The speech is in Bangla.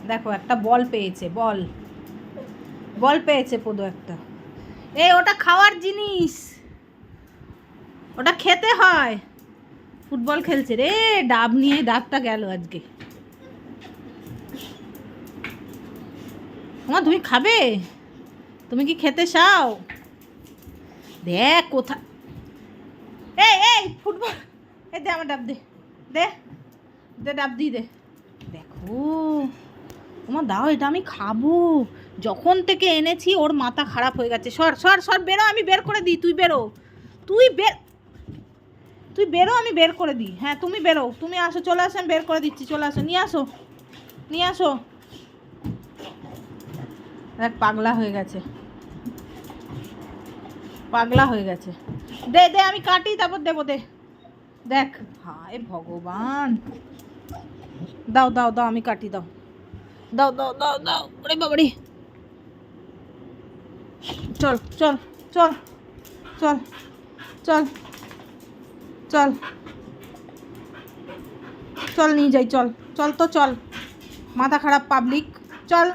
দেখো একটা বল পেয়েছে, বল বল পেয়েছে পোদো একটা। এই ওটা খাওয়ার জিনিস, ওটা খেতে হয়। ফুটবল খেলছে রে, ডাব নিয়ে, ডাবটা গেল আজকে। তুমি খাবে? তুমি কি খেতে চাও? দেখ কোথা, এই এই ফুটবল, এই দে আমার ডাব, দে দে দে ডাব দি দে। দেখো তোমার দাও, এটা আমি খাবো। যখন থেকে এনেছি ওর মাথা খারাপ হয়ে গেছে। সর সর সর, বেরো, আমি বের করে দিই। তুই বেরো, তুই তুই বেরো, আমি বের করে দিই। হ্যাঁ তুমি বেরো, তুমি আসো, চলে আসো, আমি বের করে দিচ্ছি। চলে আসো, নিয়ে আসো, নিয়ে আসো। দেখ পাগলা হয়ে গেছে, পাগলা হয়ে গেছে। দে দে, আমি কাটি তারপর দেবো, দে। দেখ, হায় ভগবান, দাও দাও দাও, আমি কাটি, দাও দাও দাও দাও দাও। ওরে বাবারে, চল চল চল চল চল চল চল, নিয়ে যাই, চল চল তো, চল। মাথা খারাপ পাবলিক, চল।